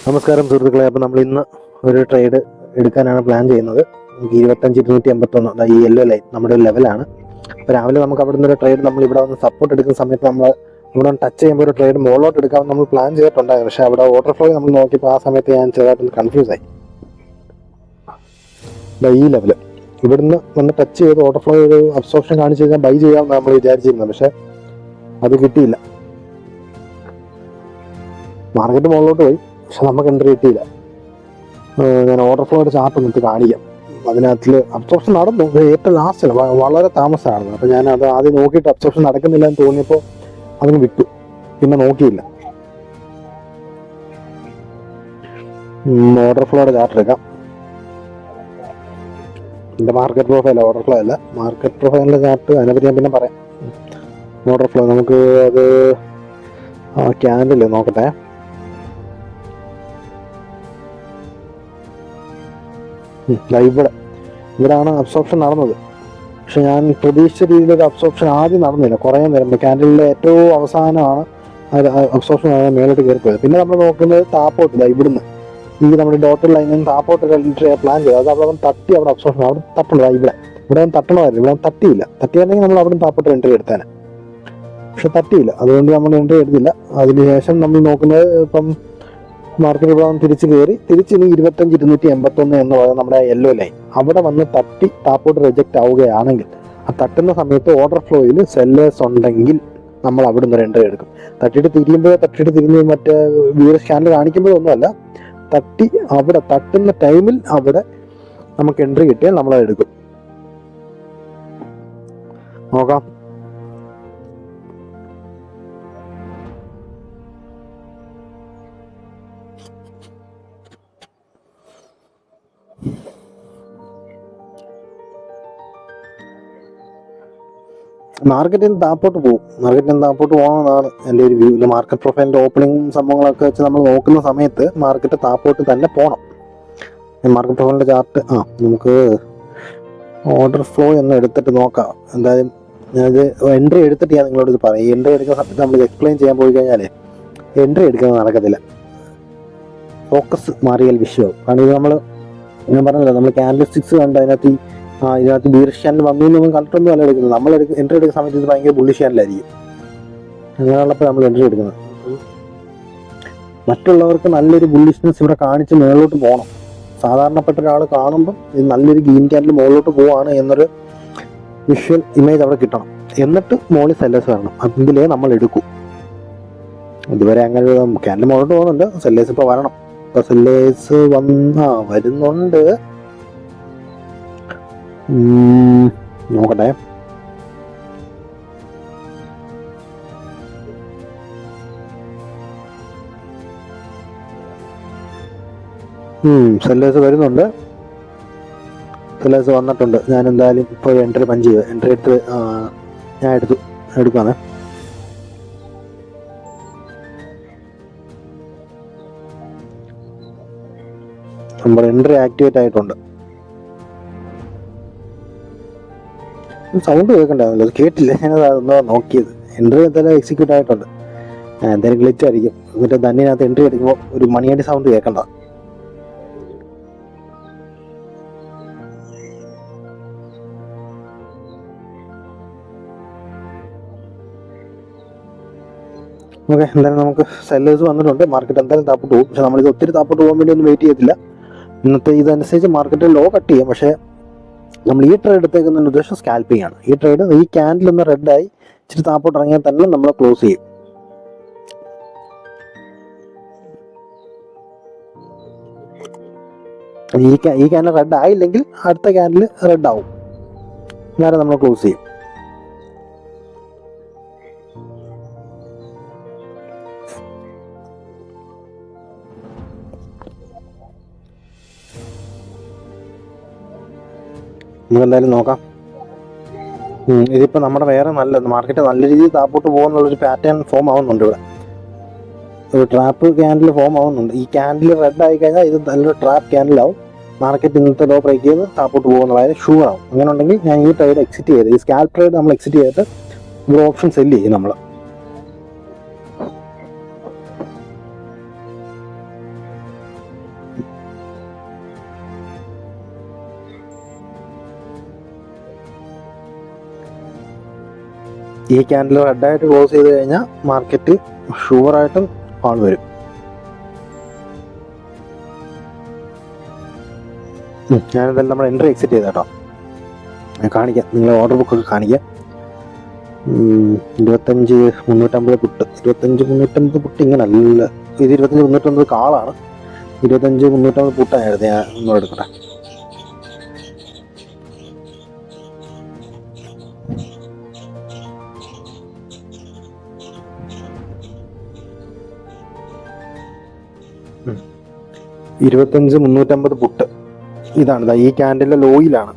നമസ്കാരം സുഹൃത്തുക്കളെ. അപ്പോൾ നമ്മൾ ഇന്ന് ഒരു ട്രേഡ് എടുക്കാനാണ് പ്ലാൻ ചെയ്യുന്നത്. നമുക്ക് 25,281 ഈ യെല്ലോ ലൈൻ നമ്മുടെ ഒരു ലെവലാണ്. അപ്പോൾ രാവിലെ നമുക്ക് അവിടെ നിന്നൊരു ട്രേഡ് നമ്മൾ ഇവിടെ വന്ന് സപ്പോർട്ട് എടുക്കുന്ന സമയത്ത് നമ്മൾ ഇവിടെ ടച്ച് ചെയ്യുമ്പോൾ ഒരു ട്രേഡ് മുകളിലോട്ട് എടുക്കാമെന്ന് നമ്മൾ പ്ലാൻ ചെയ്തിട്ടുണ്ടായിരുന്നു. പക്ഷേ അവിടെ വാട്ടർ ഫ്ലോ നമ്മൾ നോക്കിയപ്പോൾ ആ സമയത്ത് ഞാൻ ചെറുതായിട്ടൊന്ന് കൺഫ്യൂസായി. ഈ ലെവൽ ഇവിടുന്ന് വന്ന് ടച്ച് ചെയ്ത് വാട്ടർ ഫ്ലോ ഒരു അബ്സോർപ്ഷൻ കാണിച്ച് കഴിഞ്ഞാൽ ബൈ ചെയ്യാമെന്ന് നമ്മൾ വിചാരിച്ചിരുന്നത്. പക്ഷേ അത് കിട്ടിയില്ല. മാർക്കറ്റ് മുകളിലോട്ട് പോയി, പക്ഷെ നമുക്ക് എൻട്രി കിട്ടിയില്ല. ഞാൻ ഓർഡർ ഫ്ലോയുടെ ചാർട്ട് എന്നിട്ട് കാണിക്കാം. അതിനകത്തിൽ അബ്സോർപ്ഷൻ നടന്നു, ഏറ്റവും ലാസ്റ്റിൽ വളരെ താമസമാണ്. അപ്പോൾ ഞാൻ അത് ആദ്യം നോക്കിയിട്ട് അബ്സോർപ്ഷൻ നടക്കുന്നില്ല എന്ന് തോന്നിയപ്പോൾ അതിന് വിട്ടു, പിന്നെ നോക്കിയില്ല. ഓർഡർ ഫ്ലോയുടെ ചാർട്ട് എടുക്കാം. എൻ്റെ മാർക്കറ്റ് പ്രൊഫൈൽ ഓർഡർ ഫ്ലോ അല്ല, മാർക്കറ്റ് പ്രൊഫൈലിൻ്റെ ചാർട്ട് അതിനെപ്പറ്റി ഞാൻ പിന്നെ പറയാം. ഓർഡർ ഫ്ലോ നമുക്ക് അത് ക്യാൻഡിൽ നോക്കട്ടെ. ഇവിടെയാണ് അബ്സോർപ്ഷൻ നടന്നത്. പക്ഷെ ഞാൻ പ്രതീക്ഷിച്ച രീതിയിലൊരു അബ്സോർപ്ഷൻ ആദ്യം നടന്നില്ല. കുറേ നേരം ക്യാൻഡലിലെ ഏറ്റവും അവസാനമാണ് അബ്സോർപ്ഷൻ മേലോട്ട് കയറിപ്പോയത്. പിന്നെ നമ്മൾ നോക്കുന്നത് താപ്പോട്ടില്ല. ഇവിടുന്ന് ഈ നമ്മുടെ ഡോട്ടർ ലൈനിൽ നിന്ന് താപ്പോട്ട് പ്ലാൻ ചെയ്തത്. അത് അവിടെ തട്ടി, അവിടെ അബ്സോർപ്ഷൻ അവിടെ തട്ടണത്. ഇവിടെ തട്ടണമായിരുന്നു, ഇവിടെ തട്ടിയില്ല. തട്ടിയാണെങ്കിൽ നമ്മൾ അവിടെ താപ്പോട്ട് എൻട്രി എടുത്തേനെ. പക്ഷെ തട്ടിയില്ല, അതുകൊണ്ട് നമ്മൾ എൻട്രി എടുത്തില്ല. അതിനുശേഷം നമ്മൾ നോക്കുന്നത് ഇപ്പം മാർക്കറ്റ് ഇവിടെ തിരിച്ച് കയറി ഇനി 25,281 എന്ന് പറയുന്നത് നമ്മുടെ യെല്ലോ ലൈൻ അവിടെ വന്ന് തട്ടി താപ്പോട്ട് റിജക്റ്റ് ആവുകയാണെങ്കിൽ, ആ തട്ടുന്ന സമയത്ത് ഓർഡർ ഫ്ലോയിൽ സെല്ലേഴ്സ് ഉണ്ടെങ്കിൽ നമ്മൾ അവിടെ നിന്ന് എൻട്രി എടുക്കും. തട്ടിയിട്ട് തിരിഞ്ഞ് മറ്റേ വ്യൂസ് സ്കാനിൽ കാണിക്കുമ്പോഴൊന്നുമല്ല, അവിടെ തട്ടുന്ന ടൈമിൽ അവിടെ നമുക്ക് എൻട്രി കിട്ടിയാൽ നമ്മളത് എടുക്കും. നോക്കാം. മാർക്കറ്റിൽ നിന്ന് താപ്പോട്ട് പോകണമെന്നാണ് എൻ്റെ ഒരു വ്യൂ. മാർക്കറ്റ് പ്രൊഫൈലിൻ്റെ ഓപ്പണിംഗ് സംഭവങ്ങളൊക്കെ വെച്ച് നമ്മൾ നോക്കുന്ന സമയത്ത് മാർക്കറ്റ് താപ്പോട്ട് തന്നെ പോകണം. മാർക്കറ്റ് പ്രൊഫൈലിൻ്റെ ചാർട്ട് നമുക്ക് ഓർഡർ ഫ്ലോ എന്ന് എടുത്തിട്ട് നോക്കാം. എന്തായാലും ഞാനത് എൻട്രി എടുത്തിട്ട് ഞാൻ നിങ്ങളോട് ഇത് പറയാം. എൻട്രി എടുക്കുന്ന സമയത്ത് നമ്മൾ എക്സ്പ്ലെയിൻ ചെയ്യാൻ പോയി കഴിഞ്ഞാൽ എൻട്രി എടുക്കുന്നത് നടക്കത്തില്ല. ഫോക്കസ് മാറിയാൽ വിഷയമാവും. കാരണം ഇത് ഞാൻ പറഞ്ഞില്ല, നമ്മൾ ക്യാൻഡിൽ സ്റ്റിക്സ് കണ്ട് ഇതിനകത്ത് ബീറിഷ് ചാനൽ വന്നു എന്നൊന്നും കണ്ടിട്ടൊന്നും അല്ല എടുക്കുന്നത്. നമ്മൾ എൻട്രി എടുക്കുന്ന സമയത്ത് ഇത് ഭയങ്കര ബുള്ളിഷ് ചാനലായിരിക്കും. അങ്ങനെയുള്ളപ്പോൾ നമ്മൾ എൻട്രി എടുക്കുന്നത്. മറ്റുള്ളവർക്ക് നല്ലൊരു ബുള്ളിഷ്നെസ് ഇവിടെ കാണിച്ച് മുകളിലോട്ട് പോകണം. സാധാരണപ്പെട്ട ഒരാൾ കാണുമ്പം ഇത് നല്ലൊരു ഗ്രീൻ ക്യാൻഡിൽ മുകളിലോട്ട് പോവാണ് എന്നൊരു വിഷ്വൽ ഇമേജ് അവിടെ കിട്ടണം. എന്നിട്ട് മോളിൽ സെല്ലേഴ്സ് വരണം, അതിലേ നമ്മൾ എടുക്കും. ഇതുവരെ അങ്ങനെ ക്യാൻഡിൽ മുകളിലോട്ട് പോകുന്നുണ്ട്. സെല്ലേഴ്സ് ഇപ്പോൾ വരണം. ഇപ്പോൾ സെല്ലേഴ്സ് വരുന്നുണ്ട്. നോക്കട്ടെ. സെല്ലേഴ്സ് വരുന്നുണ്ട്. സെല്ലേഴ്സ് വന്നിട്ടുണ്ട്. ഞാൻ എന്തായാലും ഇപ്പോൾ എൻട്രി പഞ്ച് ചെയ്ത് എൻട്രി എടുത്ത് ഞാൻ എടുക്കാണ്. നമ്മുടെ എൻട്രി ആക്ടിവേറ്റ് ആയിട്ടുണ്ട്. സൗണ്ട് കേൾക്കണ്ടായിരുന്നല്ലോ, അത് കേട്ടില്ല. ഞാനത് നോക്കിയത്. എൻട്രി എന്തായാലും എക്സിക്യൂട്ട് ആയിട്ടുണ്ട്. എന്തായാലും ഗ്ലിച്ച് ആയിരിക്കും. എന്നിട്ട് തന്നെയകത്ത് എൻട്രി എടുക്കുമ്പോൾ ഒരു മണിയടി സൗണ്ട് കേൾക്കണ്ട. ഓക്കെ, എന്തായാലും നമുക്ക് സെല്ലേഴ്സ് വന്നിട്ടുണ്ട്. മാർക്കറ്റ് എന്തായാലും താപ്പോട്ട് പോകും. പക്ഷെ നമ്മളിത് ഒത്തിരി താപ്പോട്ട് പോകാൻ വേണ്ടി ഒന്നും വെയിറ്റ് ചെയ്യത്തില്ല. ഇന്നത്തെ ഇതനുസരിച്ച് മാർക്കറ്റ് ലോ കട്ട് ചെയ്യും. പക്ഷേ നമ്മൾ ഈ ട്രേഡ് എടുത്തേക്കുന്നതിൻ്റെ ഉദ്ദേശം സ്കാൽപ്പിംഗ് ആണ്. ഈ ട്രേഡ് ഈ ക്യാൻഡിൽ ഒന്ന് റെഡായി ഇച്ചിരി താപ്പോട്ട് ഇറങ്ങിയാൽ തന്നെ നമ്മൾ ക്ലോസ് ചെയ്യും. ഈ ക്യാൻഡിൽ റെഡ് ആയില്ലെങ്കിൽ അടുത്ത ക്യാൻഡിൽ റെഡ് ആവും, നേരെ നമ്മൾ ക്ലോസ് ചെയ്യും. നമുക്കെന്തായാലും നോക്കാം. ഇതിപ്പോൾ നമ്മുടെ വേറെ മാർക്കറ്റ് നല്ല രീതിയിൽ താപ്പോട്ട് പോകുന്നുള്ളൊരു പാറ്റേൺ ഫോം ആവുന്നുണ്ട്. ഇവിടെ ഒരു ട്രാപ്പ് ക്യാൻഡിൽ ഫോം ആവുന്നുണ്ട്. ഈ ക്യാൻഡിൽ റെഡ് ആയി കഴിഞ്ഞാൽ ഇത് നല്ലൊരു ട്രാപ്പ് ക്യാൻഡിലാവും. മാർക്കറ്റ് ഇന്നത്തെ ലോ ബ്രേക്ക് ചെയ്ത് താപ്പോട്ട് പോകുന്നതായത് ഷുവർ ആവും. അങ്ങനെ ഉണ്ടെങ്കിൽ ഞാൻ ഈ ട്രേഡ് എക്സിറ്റ് ചെയ്ത്, ഈ സ്കാൽപ്പ് ട്രേഡ് നമ്മൾ എക്സിറ്റ് ചെയ്തിട്ട് ഒരു ഓപ്ഷൻ സെല്ല് ചെയ്യും നമ്മൾ. ഈ ക്യാൻഡിൽ റെഡായിട്ട് ക്ലോസ് ചെയ്ത് കഴിഞ്ഞാൽ മാർക്കറ്റ് ഷുവറായിട്ടും ഫാൾ വരും. ഞാനെന്തായാലും നമ്മൾ എൻട്രി എക്സിറ്റ് ചെയ്ത കേട്ടോ. ഞാൻ കാണിക്കാം, നിങ്ങൾ ഓർഡർ ബുക്കൊക്കെ കാണിക്കാം. 25,350 പുട്ട്, 25,350 പുട്ട് ഇങ്ങനെ അല്ല, ഇത് 25,350 കാളാണ്. 25,350 പുട്ടായിരുന്നു. ഞാൻ ഒന്നും എടുക്കട്ടെ. $25,350 പുട്ട് ഇതാണ്. ഈ ക്യാൻഡിലെ ലോയിലാണ്.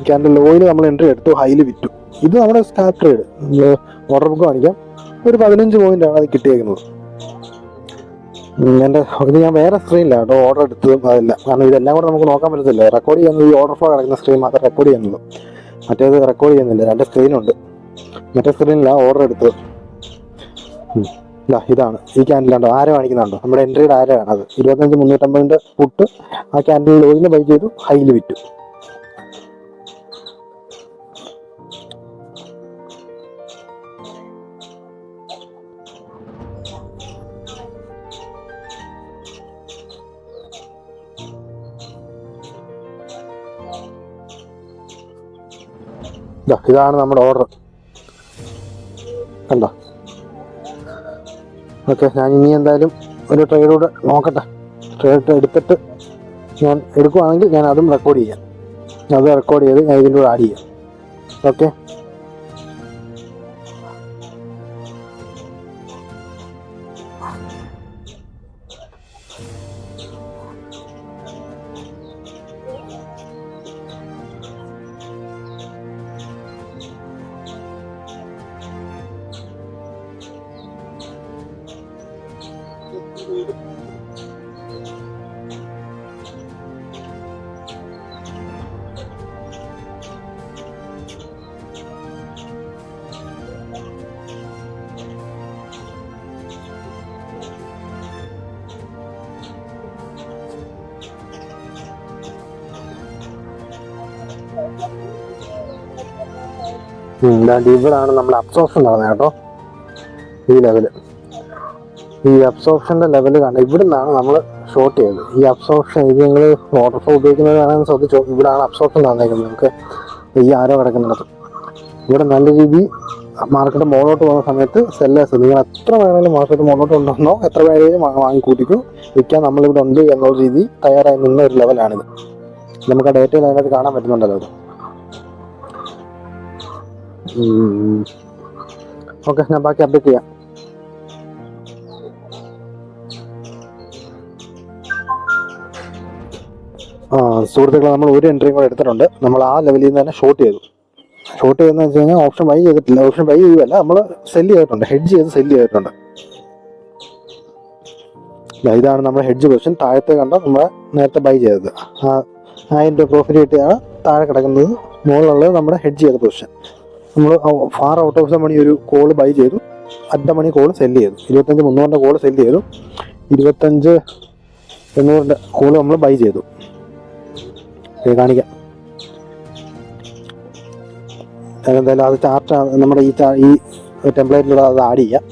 ക്യാൻഡിൽ ലോയിൽ നമ്മൾ എൻട്രി എടുത്തു, ഹൈയിൽ വിറ്റു. ഇത് നമ്മുടെ സ്റ്റാർട്ട് ട്രേഡ്. നമ്മൾ ഓർഡർ ബുക്ക് കാണിക്കാം. ഒരു 15 പോയിന്റാണ് അത് കിട്ടിയേക്കുന്നത്. ഇത് ഞാൻ വേറെ സ്ക്രീനിലാണ് കേട്ടോ ഓർഡർ എടുത്തതും അതല്ല, കാരണം ഇതെല്ലാം കൂടെ നമുക്ക് നോക്കാൻ പറ്റത്തില്ല. റെക്കോർഡ് ചെയ്യുന്നത് ഈ ഓർഡർ ഫ്ലോ കിടക്കുന്ന സ്ക്രീൻ മാത്രം റെക്കോർഡ് ചെയ്യുന്നുള്ളൂ, മറ്റേത് റെക്കോർഡ് ചെയ്യുന്നില്ല. 2 സ്ക്രീനുണ്ട്. മറ്റേ സ്ക്രീനിലാണ് ഓർഡർ എടുത്തത്. ഇതാണ് ഈ ക്യാൻഡിലുണ്ടോ, ആരോ കാണിക്കുന്നുണ്ടോ, നമ്മുടെ എൻട്രിയുടെ ആരാണ് അത്. 25,350 പുട്ട് ആ ക്യാൻഡിൽ ലോയിന് ബൈ ചെയ്തു, ഹൈയിൽ വിറ്റു. ഇതാണ് നമ്മുടെ ഓർഡർ കണ്ടോ. ഓക്കെ, ഞാൻ ഇനി എന്തായാലും ഒരു ട്രേഡ് കൂടെ നോക്കട്ടെ. ട്രേഡ് എടുത്തിട്ട് ഞാൻ എടുക്കുവാണെങ്കിൽ ഞാൻ അതും റെക്കോർഡ് ചെയ്യാം. അത് റെക്കോർഡ് ചെയ്ത് ഞാൻ ഇതിൻ്റെ കൂടെ ആഡ് ചെയ്യാം. ഓക്കെ, ഇവിടാണ് നമ്മുടെ അബ്സോർപ്ഷൻ നടന്നത് കേട്ടോ. ഈ ലെവല്, ഈ അബ്സോർപ്ഷൻ്റെ ലെവല് കണ്ട ഇവിടെ നിന്നാണ് നമ്മൾ ഷോർട്ട് ചെയ്തത്. ഈ അബ്സോർപ്ഷൻ ഇത് നിങ്ങൾ ഓർഡർ ഫ്ലോ ഉപയോഗിക്കുന്നത് വേണമെന്ന് ശ്രദ്ധിച്ചോ. ഇവിടാണ് അബ്സോർപ്ഷൻ നടന്നേക്കുന്നത്. നിങ്ങൾക്ക് ഈ ആരോ കിടക്കുന്നിടത്ത് ഇവിടെ നല്ല രീതിയിൽ മാർക്കറ്റ് മുകളിലോട്ട് പോകുന്ന സമയത്ത് സെല്ലേഴ്സ് നിങ്ങൾ എത്ര വേണമെങ്കിലും മാർക്കറ്റ് മുകളിലോട്ട് കൊണ്ടുവന്നോ, എത്ര വേണമെങ്കിലും വാങ്ങിക്കൂട്ടിക്കോ, വിൽക്കാൻ നമ്മളിവിടെ ഉണ്ട് എന്നുള്ള രീതി തയ്യാറായി നിന്ന ഒരു ലെവലാണിത്. നമുക്ക് ആ ഡേറ്റയിൽ അതിനകത്ത് കാണാൻ പറ്റുന്നുണ്ടല്ലോ അത്. ഓക്കെ, ഞാൻ ബാക്കി അപ്ഡേറ്റ് ചെയ്യാം. സുഹൃത്തുക്കളെ, നമ്മൾ ഒരു എൻട്രിയും കൂടെ എടുത്തിട്ടുണ്ട്. നമ്മൾ ആ ലെവലിൽ നിന്ന് തന്നെ ഷോർട്ട് ചെയ്തു. ഷോർട്ട് ചെയ്തെന്ന് വെച്ച് കഴിഞ്ഞാൽ ഓപ്ഷൻ ബൈ ചെയ്തിട്ടില്ല. ഓപ്ഷൻ ബൈ ചെയ്യുകയല്ല, നമ്മൾ സെല്ല് ചെയ്തിട്ടുണ്ട്, ഹെഡ്ജ് ചെയ്ത് സെല്ല് ചെയ്തിട്ടുണ്ട്. ഇതാണ് നമ്മുടെ ഹെഡ്ജ് പൊസിഷൻ. താഴത്തെ കണ്ട നമ്മൾ നേരത്തെ ബൈ ചെയ്തത് 1000 രൂപ പ്രോഫിറ്റ് കിട്ടിയാണ് താഴെ കിടക്കുന്നത്. മുകളിലുള്ളത് നമ്മുടെ ഹെഡ്ജ് ചെയ്ത പൊസിഷൻ. നമ്മൾ far out of the money ഒരു കോള് ബൈ ചെയ്തു, അറ്റ് മണി കോള് സെല്ല് ചെയ്തു. 25,300 കോള് സെല്ല് ചെയ്തു. 25,800 കോള് നമ്മൾ ബൈ ചെയ്തു. കാണിക്കാം. എന്തായാലും അത് ചാർട്ട് നമ്മുടെ ഈ ടെംപ്ലേറ്റിലൂടെ അത് ആഡ് ചെയ്യാം.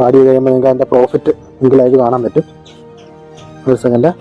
ആഡ് ചെയ്ത് കഴിയുമ്പോൾ നിങ്ങൾക്ക് അതിൻ്റെ പ്രോഫിറ്റ് നിങ്ങൾക്ക് ലൈവ് കാണാൻ പറ്റും. ഒരു സെക്കൻഡ്.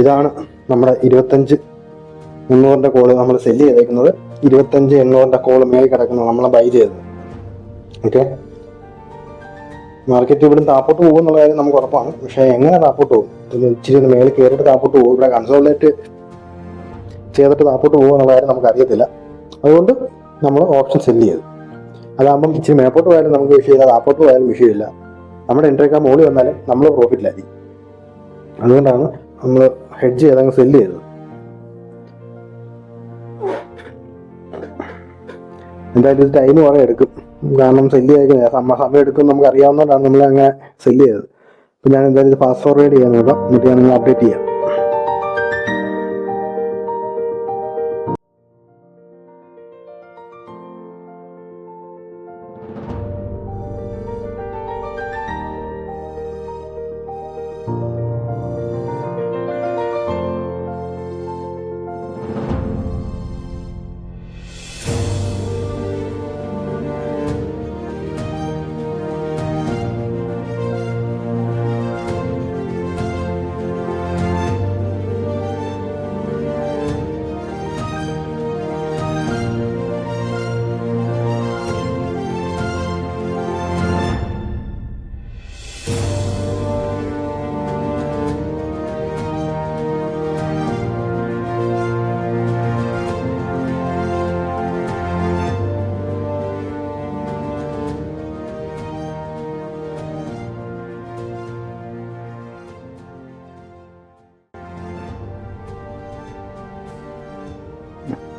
ഇതാണ് നമ്മുടെ 25,300 കോള് നമ്മൾ സെല്ല് ചെയ്തേക്കുന്നത്. 25,800 കോള് മേളിൽ കിടക്കുന്നത് നമ്മൾ ബൈ ചെയ്തത്. ഓക്കെ, മാർക്കറ്റ് ഇവിടെ താപ്പോട്ട് പോകും എന്നുള്ള കാര്യം നമുക്ക് ഉറപ്പാണ്. പക്ഷേ എങ്ങനെ താപ്പോട്ട് പോകും, ഇച്ചിരി മേളിൽ കയറിയിട്ട് താപ്പോട്ട് പോകും, ഇവിടെ കൺസോളിഡേറ്റ് ചെയ്തിട്ട് താപ്പോട്ട് പോകും എന്നുള്ള കാര്യം നമുക്ക് അറിയത്തില്ല. അതുകൊണ്ട് നമ്മൾ ഓപ്ഷൻ സെല്ല് ചെയ്തു. അതാകുമ്പം ഇച്ചിരി മേപ്പോട്ട് പോയാലും നമുക്ക് വിഷയമില്ല, താപ്പോട്ട് പോയാലും വിഷയമില്ല. നമ്മുടെ എൻട്രിയേക്കാൾ മുകളിൽ വന്നാലും നമ്മൾ പ്രോഫിറ്റിലായിരിക്കും. അതുകൊണ്ടാണ് നമ്മൾ ഹെഡ്ജ് ചെയ്തങ്ങ് സെല്ല് ചെയ്തത്. എന്തായാലും ഇത് ടൈം കുറേ എടുക്കും, കാരണം സെല്ല് ചെയ്ത് സമയം എടുക്കും നമുക്ക് അറിയാവുന്നതുകൊണ്ടാണ് നമ്മൾ അങ്ങനെ സെല്ല് ചെയ്തത്. അപ്പം ഞാൻ എന്തായാലും ഇത് ഫാസ്റ്റ് ഫോർവേഡ് ചെയ്യാൻ നോക്കാം, എന്നിട്ട് ഞാൻ നിങ്ങൾ അപ്ഡേറ്റ് ചെയ്യാം.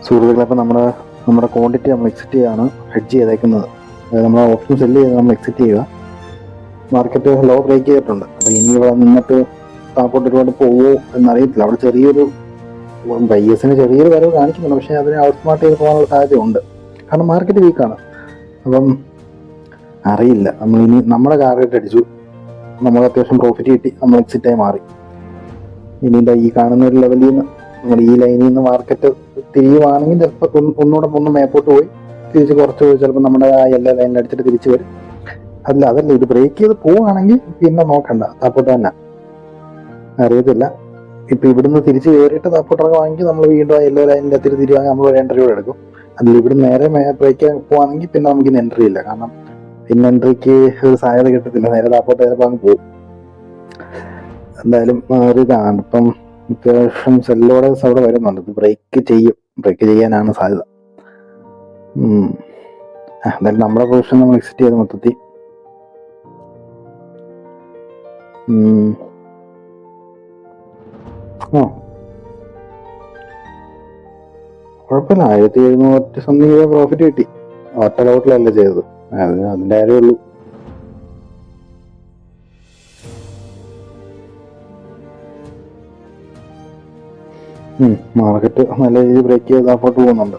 സുഹൃത്തുക്കളെ, അപ്പോൾ നമ്മുടെ ക്വാണ്ടിറ്റി നമ്മൾ എക്സിറ്റ് ചെയ്യാണ് ഹെഡ്ജ് ചെയ്തേക്കുന്നത്. അതായത് നമ്മൾ ഓപ്ഷൻ സെല്ല് ചെയ്ത് നമ്മൾ എക്സിറ്റ് ചെയ്യുക. മാർക്കറ്റ് ലോ ബ്രേക്ക് ചെയ്തിട്ടുണ്ട്. അപ്പോൾ ഇനി ഇവിടെ നിന്നിട്ട് താപ്പോട്ട് ഒരുപാട് പോവോ എന്നറിയത്തില്ല. അവിടെ ചെറിയൊരു ബൈസിന് ചെറിയൊരു വരവ് കാണിക്കുന്നുണ്ട്, പക്ഷേ അതിനെ ഔട്ട് സ്മാർട്ട് ചെയ്ത് പോകാനുള്ള സാധ്യതയുണ്ട്, കാരണം മാർക്കറ്റ് വീക്കാണ്. അപ്പം അറിയില്ല, നമ്മളിനി നമ്മുടെ ടാർഗറ്റ് അടിച്ചു, നമ്മൾ അത്യാവശ്യം പ്രോഫിറ്റ് കിട്ടി, നമ്മൾ എക്സിറ്റായി മാറി. ഇനി ഈ കാണുന്ന ഒരു ലെവലിൽ നിന്ന് നമ്മൾ ഈ ലൈനിൽ നിന്ന് മാർക്കറ്റ് തിരിയുവാണെങ്കിൽ ചിലപ്പോൾ ഒന്നുകൂടെ മേപ്പോട്ട് പോയി തിരിച്ച് കുറച്ച് പോയി ചിലപ്പോൾ നമ്മുടെ ആ എല്ലാ ലൈനിൽ അടിച്ചിട്ട് തിരിച്ച് വരും. അതല്ല ഇത് ബ്രേക്ക് ചെയ്ത് പോവുകയാണെങ്കിൽ പിന്നെ നോക്കണ്ട, താപ്പോട്ട് തന്നെ. അറിയത്തില്ല, ഇപ്പം ഇവിടുന്ന് തിരിച്ച് കയറിയിട്ട് താപ്പോട്ടിറങ്ങുവാണെങ്കിൽ നമ്മൾ വീണ്ടും ആ എല്ലാ ലൈനിൻ്റെ അത്തിരി തിരിവാങ്ങി നമ്മൾ ഒരു എൻട്രി കൂടെ എടുക്കും. അതിൽ ഇവിടെ നേരെ ബ്രേക്ക് പോവാണെങ്കിൽ പിന്നെ നമുക്ക് ഇന്ന് എൻട്രി ഇല്ല, കാരണം പിന്നെ എൻട്രിക്ക് ഒരു സാധ്യത കിട്ടത്തില്ല, നേരെ താപ്പോട്ട് ചിലപ്പോൾ അങ്ങ് പോകും. എന്തായാലും ഒരു ഇതാണ് ഇപ്പം അത്യാവശ്യം സെല്ലോടെ അവിടെ വരുന്നുണ്ട്. ഇത് ബ്രേക്ക് ചെയ്യാനാണ് സാധ്യത. എന്തായാലും നമ്മുടെ പൊസിഷൻ നമ്മൾ എക്സിറ്റ് ചെയ്ത് മൊത്തത്തിൽ. കുഴപ്പമില്ല, 1700 സംതിങ് രൂപ പ്രോഫിറ്റ് കിട്ടി. ഒറ്റ ലോട്ടിലല്ല ചെയ്തത്, അതിൻ്റെ കാര്യമേ ഉള്ളൂ. മാർക്കറ്റ് നല്ല രീതിയിൽ ബ്രേക്ക് ചെയ്ത് താപ്പോട്ട് പോകുന്നുണ്ട്.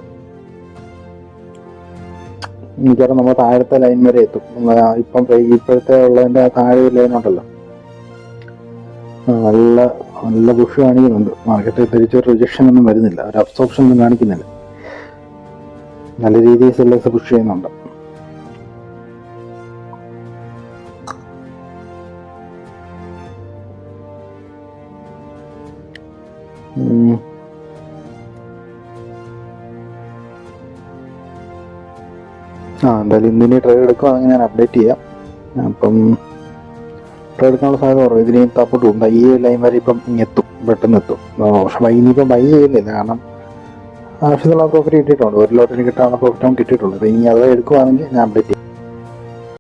മിക്കവാറും നമ്മൾ താഴത്തെ ലൈൻ വരെ എത്തും. ഇപ്പോഴത്തെ ഉള്ളതിൻ്റെ താഴെ ഒരു ലൈൻ ഉണ്ടല്ലോ, നല്ല പുഷ് കാണിക്കുന്നുണ്ട്. മാർക്കറ്റ് തിരിച്ചൊരു റിജക്ഷൻ ഒന്നും വരുന്നില്ല, ഒരു അബ്സോർപ്ഷൻ ഒന്നും കാണിക്കുന്നില്ല. നല്ല രീതിയിൽ സെല്ലേഴ്സ് പുഷ് ചെയ്യുന്നുണ്ട്. എന്തായാലും ഇന്നിനി ട്രേഡ് എടുക്കുവാണെങ്കിൽ ഞാൻ അപ്ഡേറ്റ് ചെയ്യാം. അപ്പം ട്രേഡ് എടുക്കാനുള്ള സാധ്യത കുറവ്. ഇതിനെയും താപ്പോട്ട് പോകും. ഈ ലൈൻ വരെ ഇപ്പം എത്തും, പെട്ടെന്ന് എത്തും. പക്ഷെ ഇനിയിപ്പം ബൈ ചെയ്യുന്നില്ല, കാരണം ആവശ്യത്തിലുള്ള പ്രോഫിറ്റ് കിട്ടിയിട്ടുണ്ട്. ഒരു ലോട്ടിന് കിട്ടാനുള്ള പ്രോഫിറ്റ് കിട്ടിയിട്ടുള്ളൂ. അപ്പം ഇനി അത് എടുക്കുവാണെങ്കിൽ ഞാൻ അപ്ഡേറ്റ് ചെയ്യും.